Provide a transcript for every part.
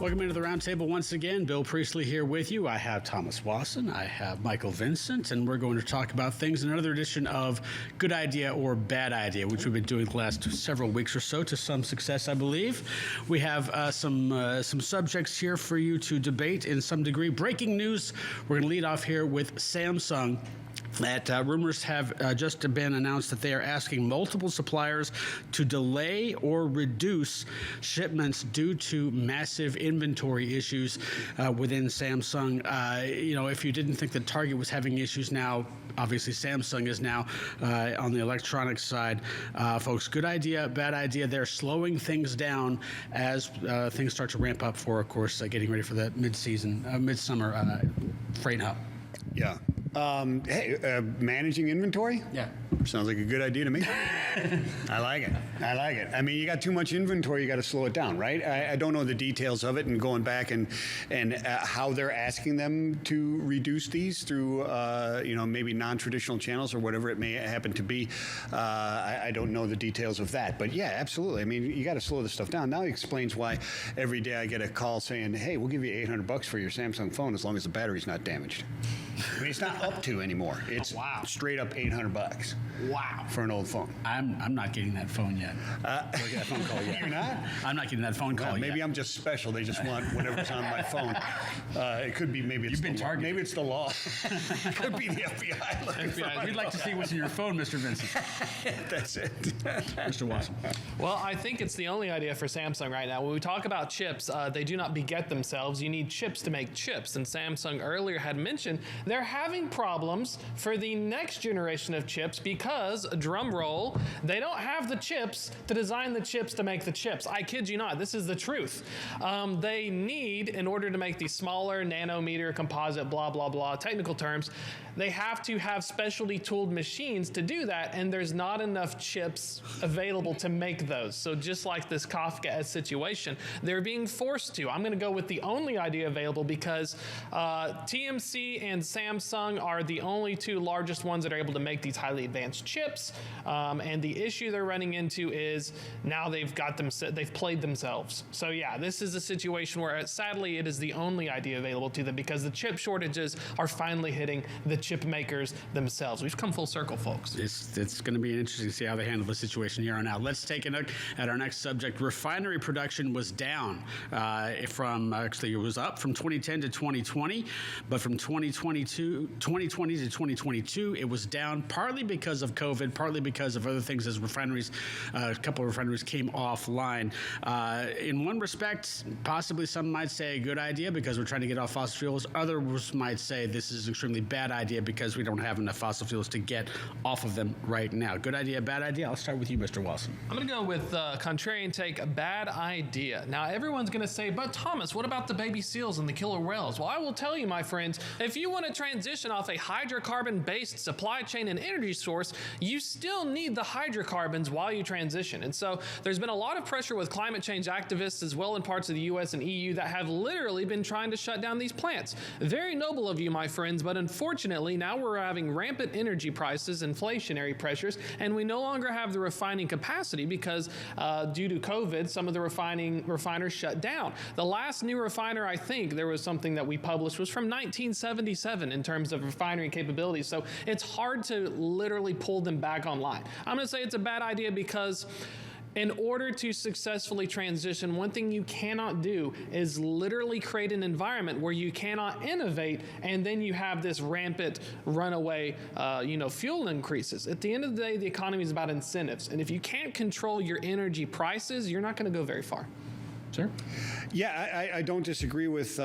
Welcome into the roundtable once again. Bill Priestley here with you. I have Thomas Wasson. I have Michael Vincent, and we're going to talk about things in another edition of Good Idea or Bad Idea, which we've been doing the last several weeks or so to some success, I believe. We have some subjects here for you to debate in some degree. Breaking news, we're going to lead off here with Samsung. That rumors have just been announced that they are asking multiple suppliers to delay or reduce shipments due to massive inventory issues within Samsung. If you didn't think that Target was having issues now, obviously Samsung is now on the electronics side. Folks, good idea, bad idea. They're slowing things down as things start to ramp up for, of course, getting ready for the midsummer freight hub. Yeah. Managing inventory? Yeah. Sounds like a good idea to me. I like it. I mean, you got too much inventory, you got to slow it down, right? I don't know the details of it, and going back and how they're asking them to reduce these through, maybe non-traditional channels or whatever it may happen to be. I don't know the details of that. But yeah, absolutely. I mean, you got to slow this stuff down. Now it explains why every day I get a call saying, hey, we'll give you $800 for your Samsung phone as long as the battery's not damaged. I mean, it's not up to anymore. It's straight up $800. Wow. For an old phone. I'm not getting that phone yet. Get that phone call yet. You're not? I'm not getting that phone call yet. Maybe I'm just special. They just want whatever's on my phone. It could be maybe it's You've been targeted. Maybe it's the law. It could be the FBI. We'd like to see what's in your phone, Mr. Vincent. That's it. Mr. Watson. Well, I think it's the only idea for Samsung right now. When we talk about chips, they do not beget themselves. You need chips to make chips. And Samsung earlier had mentioned they're having problems for the next generation of chips because, drum roll, they don't have the chips to design the chips to make the chips. I kid you not, this is the truth. They need, in order to make these smaller nanometer composite blah blah blah technical terms, they have to have specialty tooled machines to do that, and there's not enough chips available to make those. So just like this Kafka situation, they're being forced to. I'm going to go with the only idea available because TMC and Samsung are the only two largest ones that are able to make these highly advanced chips, and the issue they're running into is now they've played themselves. So yeah, this is a situation where sadly it is the only idea available to them because the chip shortages are finally hitting the chip makers themselves. We've come full circle, folks. It's going to be interesting to see how they handle the situation here on out. Let's take a look at our next subject. Refinery production was down it was up from 2010 to 2020, but from 2020 to 2022, it was down partly because of COVID, partly because of other things as a couple of refineries came offline. In one respect, possibly some might say a good idea because we're trying to get off fossil fuels. Others might say this is an extremely bad idea because we don't have enough fossil fuels to get off of them right now. Good idea, bad idea? I'll start with you, Mr. Wilson. I'm going to go with contrarian take, a bad idea. Now, everyone's going to say, but Thomas, what about the baby seals and the killer whales? Well, I will tell you, my friends, if you want to transition off a hydrocarbon-based supply chain and energy source, you still need the hydrocarbons while you transition. And so there's been a lot of pressure with climate change activists as well in parts of the US and EU that have literally been trying to shut down these plants. Very noble of you, my friends, but unfortunately now we're having rampant energy prices, inflationary pressures, and we no longer have the refining capacity because due to COVID, some of the refiners shut down. The last new refiner, I think there was something that we published, was from 1977 in terms of refinery capabilities. So it's hard to literally pull them back online. I'm going to say it's a bad idea because in order to successfully transition, one thing you cannot do is literally create an environment where you cannot innovate and then you have this rampant runaway, fuel increases. At the end of the day, the economy is about incentives. And if you can't control your energy prices, you're not going to go very far. Sir? Yeah, I don't disagree with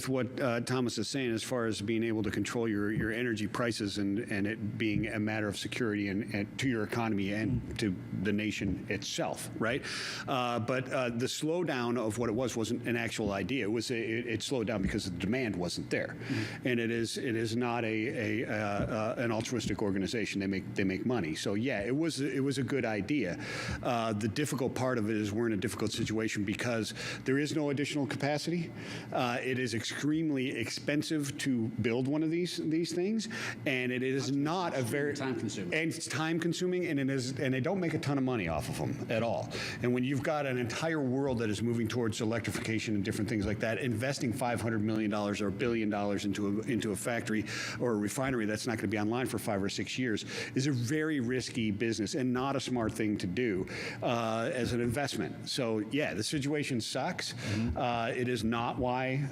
what Thomas is saying as far as being able to control your energy prices and it being a matter of security and to your economy and to the nation itself, right? But the slowdown of what it wasn't an actual idea. It slowed down because the demand wasn't there, and it is not an altruistic organization. They make money. So yeah, it was a good idea. The difficult part of it is we're in a difficult situation because because there is no additional capacity. It is extremely expensive to build one of these things, and it is not a very time-consuming. And it's time-consuming, and they don't make a ton of money off of them at all. And when you've got an entire world that is moving towards electrification and different things like that, investing $500 million or $1 billion into a factory or a refinery that's not going to be online for 5 or 6 years is a very risky business and not a smart thing to do as an investment. So yeah, the situation sucks. It is not why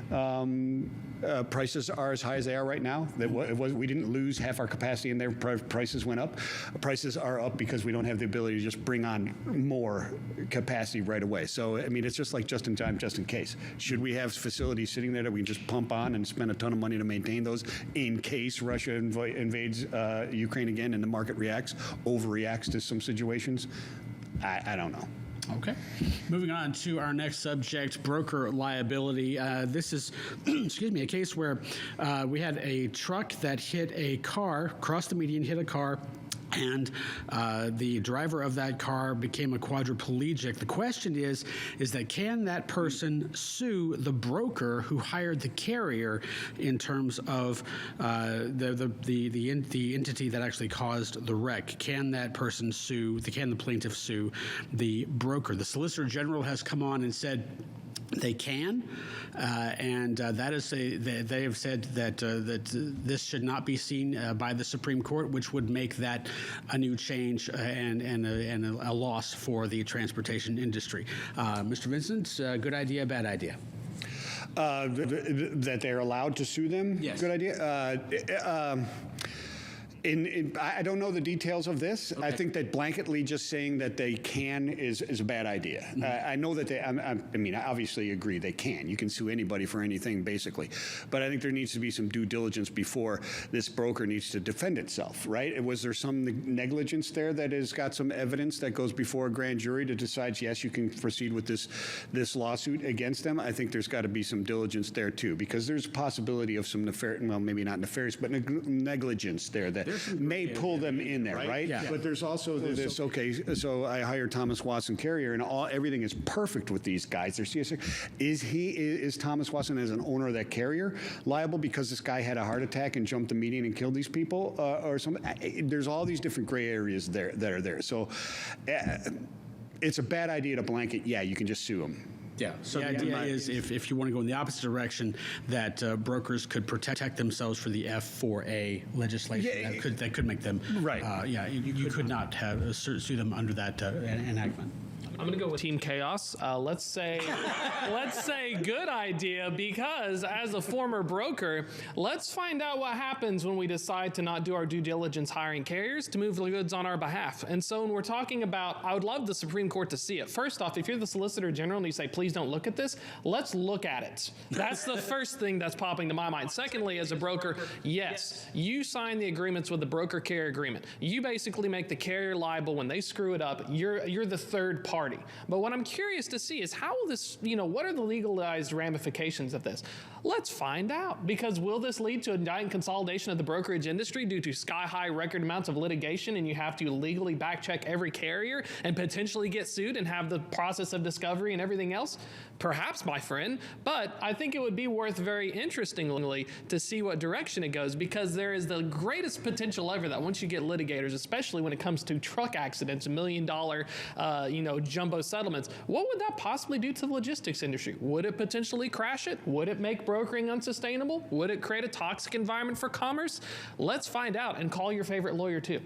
prices are as high as they are right now. We didn't lose half our capacity and their prices went up. Prices are up because we don't have the ability to just bring on more capacity right away. So I mean, it's just like just in time, just in case. Should we have facilities sitting there that we can just pump on and spend a ton of money to maintain those in case Russia invades Ukraine again and the market overreacts to some situations? I don't know. Okay. Moving on to our next subject, broker liability. This is, excuse me, a case where we had a truck that hit a car, crossed the median, hit a car, and the driver of that car became a quadriplegic. The question is that can that person sue the broker who hired the carrier in terms of the entity that actually caused the wreck? Can that person sue? Can the plaintiff sue the broker? The Solicitor General has come on and said they can, and that is they have said that this should not be seen by the Supreme Court, which would make that a new change and a loss for the transportation industry. Mr. Vincent, good idea, bad idea? That they're allowed to sue them? Yes. Good idea. I don't know the details of this. Okay. I think that blanketly just saying that they can is a bad idea. Mm-hmm. I know that I obviously agree they can. You can sue anybody for anything, basically. But I think there needs to be some due diligence before this broker needs to defend itself, right? Was there some negligence there that has got some evidence that goes before a grand jury to decide, yes, you can proceed with this lawsuit against them? I think there's got to be some diligence there, too, because there's a possibility of some maybe not nefarious, but negligence there that may pull them in there, right? Yeah. But there's also this, okay, so I hired Thomas Watson Carrier, and everything is perfect with these guys. They're CSA. Is Thomas Watson, as an owner of that carrier, liable because this guy had a heart attack and jumped the median and killed these people or something? There's all these different gray areas that are there. So it's a bad idea to blanket, yeah, you can just sue them. Yeah. So the idea is if you want to go in the opposite direction, that brokers could protect themselves for the F4A legislation. Yeah, that could make them right. You could not sue them under that enactment. I'm going to go with Team Chaos. Let's say good idea, because as a former broker, let's find out what happens when we decide to not do our due diligence hiring carriers to move the goods on our behalf. And so when we're talking about, I would love the Supreme Court to see it. First off, if you're the Solicitor General and you say, please don't look at this, let's look at it. That's the first thing that's popping to my mind. Secondly, as a broker, yes, you sign the agreements with the broker-carrier agreement. You basically make the carrier liable when they screw it up. You're the third party. But what I'm curious to see is how will this, what are the legalized ramifications of this? Let's find out, because will this lead to a giant consolidation of the brokerage industry due to sky-high record amounts of litigation, and you have to legally back-check every carrier and potentially get sued and have the process of discovery and everything else? Perhaps, my friend, but I think it would be worth very interestingly to see what direction it goes, because there is the greatest potential ever that once you get litigators, especially when it comes to truck accidents, $1 million, jumbo settlements, what would that possibly do to the logistics industry? Would it potentially crash it? Would it make brokering unsustainable? Would it create a toxic environment for commerce? Let's find out, and call your favorite lawyer too.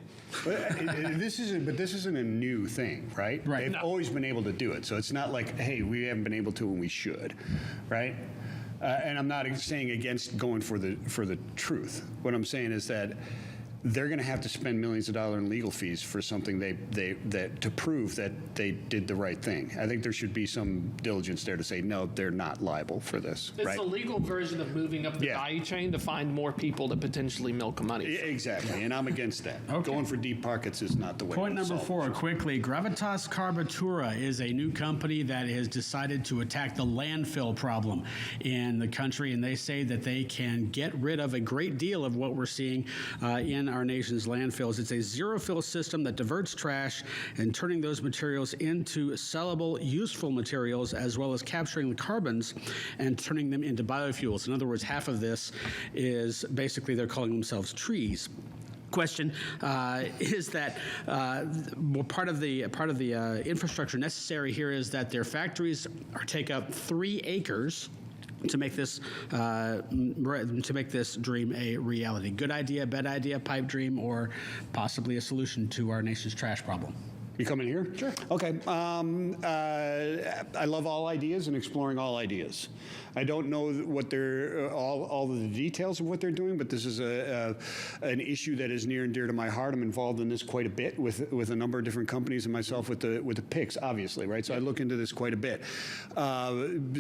But this isn't a new thing, right? They've always been able to do it, so it's not like, hey, we haven't been able to when we should, right? And I'm not saying against going for the truth. What I'm saying is that they're going to have to spend millions of dollars in legal fees for something that to prove that they did the right thing. I think there should be some diligence there to say, no, they're not liable for this. It's a legal version of moving up the value chain to find more people to potentially milk money. Exactly, and I'm against that. Okay. Going for deep pockets is not the way. Point number 4, quickly. Gravitas Carburetura is a new company that has decided to attack the landfill problem in the country, and they say that they can get rid of a great deal of what we're seeing in our nation's landfills. It's a zero-fill system that diverts trash and turning those materials into sellable, useful materials, as well as capturing the carbons and turning them into biofuels. In other words, half of this is basically they're calling themselves trees. Question is that part of the infrastructure necessary here is that their factories take up 3 acres to make this dream a reality. Good idea, bad idea, pipe dream, or possibly a solution to our nation's trash problem. You coming here? Sure. Okay. I love all ideas and exploring all ideas. I don't know what they're all of the details of what they're doing, but this is an issue that is near and dear to my heart. I'm involved in this quite a bit with a number of different companies and myself with the picks, obviously, right? So I look into this quite a bit.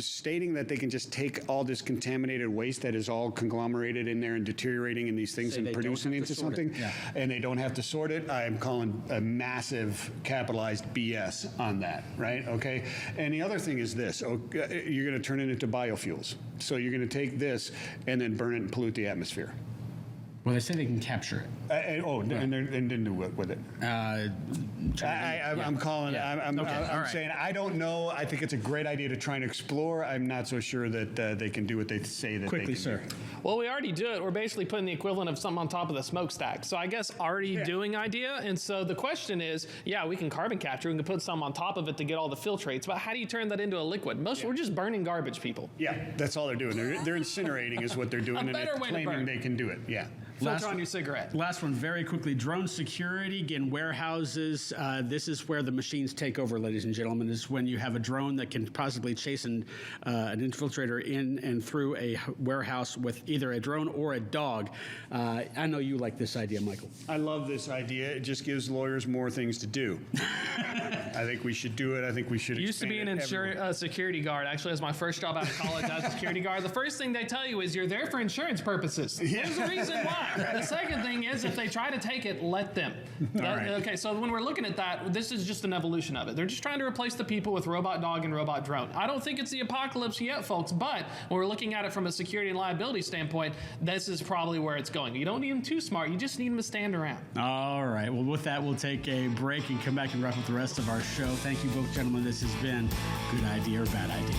Stating that they can just take all this contaminated waste that is all conglomerated in there and deteriorating in these things and producing it into something, and they don't have to sort it, I'm calling a massive capitalized BS on that, right? Okay. And the other thing is this: you're going to turn it into biofuels. So you're going to take this and then burn it and pollute the atmosphere. Well, they say they can capture it. And then do what with it? I'm saying I don't know. I think it's a great idea to try and explore. I'm not so sure that they can do what they say that Quickly, they can sir. do. Well, we already do it. We're basically putting the equivalent of something on top of the smokestack. So I guess already doing idea. And so the question is, yeah, we can carbon capture. We can put some on top of it to get all the filtrates. But how do you turn that into a liquid? We're just burning garbage, people. Yeah, that's all they're doing. They're incinerating is what they're doing, and they're claiming they can do it. Yeah. Filter on your cigarette. Last one, very quickly. Drone security in warehouses. This is where the machines take over, ladies and gentlemen. This is when you have a drone that can possibly chase an infiltrator in and through a warehouse with either a drone or a dog. I know you like this idea, Michael. I love this idea. It just gives lawyers more things to do. I think we should do it. I think we should. Used to be an security guard. Actually, as my first job out of college as a security guard, the first thing they tell you is you're there for insurance purposes. There's a reason why. The second thing is if they try to take it, let them. Okay, so when we're looking at that, this is just an evolution of it. They're just trying to replace the people with robot dog and robot drone. I don't think it's the apocalypse yet, folks, but when we're looking at it from a security and liability standpoint, this is probably where it's going. You don't need them too smart. You just need them to stand around. All right. Well, with that, we'll take a break and come back and wrap up the rest of our show. Thank you both, gentlemen. This has been Good Idea or Bad Idea.